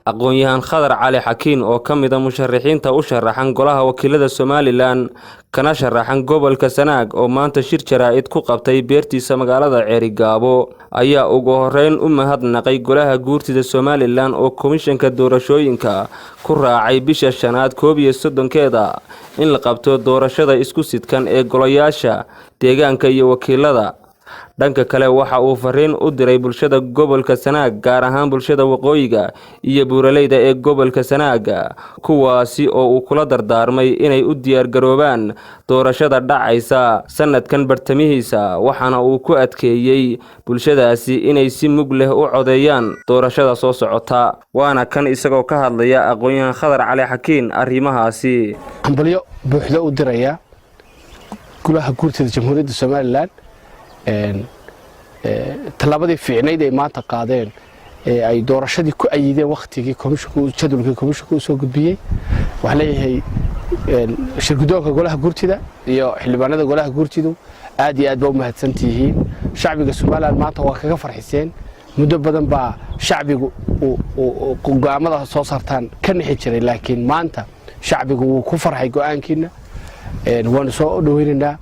aqoon-yahan Khadar Cali Xakiin oo ka mid ah musharaxiinta u sharaxan golaha wakiilada Somaliland kana sharaxan gobolka Sanaag oo maanta shir jaraa'id ku qabtay beertiisa magaalada Ceerigaabo ayaa ugu horeyn u mahadnaqay golaha guurtida Somaliland oo komishanka doorashooyinka ku raacay bisha shanaad 31keeda in la qabto doorashada isku sidkan ee golayaasha deegaanka iyo wakiilada. dhanka kale waxa uu fariin u diray bulshada gobolka Sanaag gaar ahaan bulshada waqooyiga iyo buuraleyda ee gobolka Sanaag kuwaasi oo uu kula dardaarmay inay u diyaar garoobaan doorashada dhacaysa sanadkan bartamihiisa waxaana uu ku adkeeyay bulshadaasi inay si mug leh u codeeyaan doorashada soo socota waana kan isagoo ka hadlaya aqoon-yahan Khadar Cali Xakiin arrimahaasi hambalyo buuxda u diraya golaha guurtida Jamhuuriyadda Somaliland talabadii fiicneyd ay maanta qaadeen ay doorashadii ku ayideen waqtigii komishanku jadwalkii komishanku soo gudbiyay waxa leeyahay shirgudoonka golaha guurtida iyo xildhibaanada golaha guurtidu aad iyo aad ba u mahadsantihiin shacbiga Soomaaliland maanta waa kaga farxiseen muddo badan baa shacbigu go'aamada soo saartaan ka nixi jiray laakiin maanta shacbigu wuu ku farxay go'aankiina waan soo dhaweynaynaa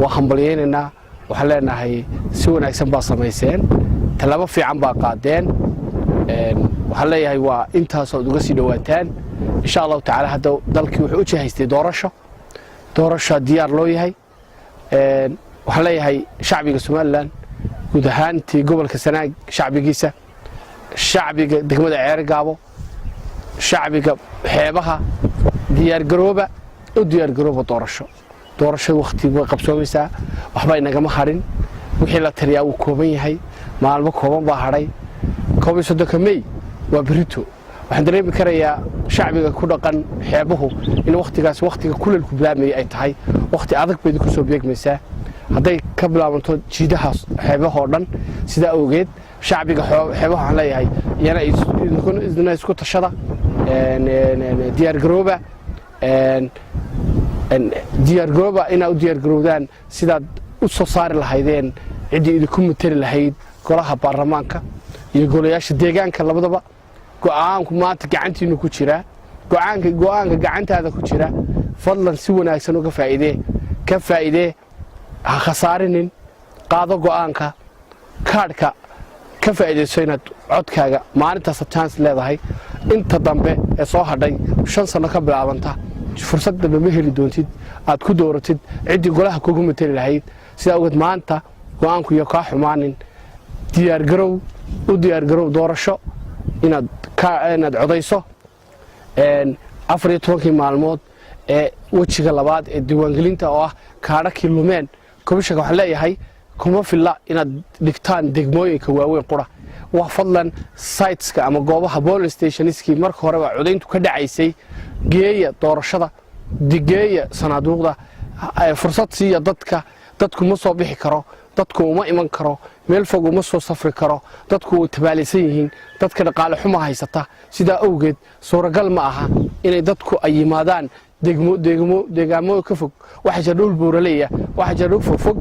waa hambalyeynaa waxaan leenahay si wanaagsan baa sameeyeen talaba fiican baa qaadeen waxaan leeyahay waa intaas oo uga sii dhawaataan insha Allah taala hadda dalkii wuxuu u jehaystay doorasho diyaar loo yahay waxaan leeyahay shacbiga Somaliland guud ahaantii gobolka Sanaag shacbigiisa shacbiga degmada Ceerigaabo shacbiga xeebaha diyaar garooba doorasho waqti way qabsoomaysaa waxba inagama harin wixii la tiriyaa uu kooban yahay maalmo kooban baa haray 31 May waa berito waxaan dareemi karayaa shacbiga ku dhaqan xeebuhu in waqtigaas waqtiga kuleelku bilaabmay ay tahay waqti adag bay ku soo beegmaysaa haday ka bilaabanto jiidahaas xeebaha oo dhan sida awgeed shacbiga xeebaha aan leeyahay yana isku tashada diyaar garooba inaa u diyaar garoodaan sidaad u soo saari lahaydeen cidii idinku matali lahayd golaha baarlamaanka iyo golayaasha deegaanka labadaba go'aanku maanta gacantiina ku jira go'aanka gacantaada ku jira fadlan si wanaagsan uga faa'iidee ha khasaarinin qaado go'aanka kaadhka ka faa'iideyso inaad codkaaga maalintaas chance leedahay inta dambe ee soo hadhay 5 sano ka bilaabanta fursadda ma heli doontid aad ku dooratid cidii golaha kugu matali lahayd sida awgeed maanta go'aanku iyo ka xumaanin diyaar garow doorasho inaad codeyso 14 maalmood ee wajiga labaad ee diiwaangelinta oo ah kaadhakii lumeen komishanka waxa leeyahay kuma filla inaad dhigtaan degmooyinka waaweyn qura waa fadlan siteska ama goobaha police stationski marka hore waa codeyntu ka dhacaysay geeya doorashada digeeya sanaaduuqda fursad siiya dadku ma soo bixi karo dadku uma iman karo meel fog uma soo safri karo dadku tabaalaysan yihiin dadka dhaqaale xumo haysata sida awgeed suuragal ma aha inay dadku ay yimaadaan deegaamo ka fog waxa jira dhul buuraleeya waxa jira dhul fog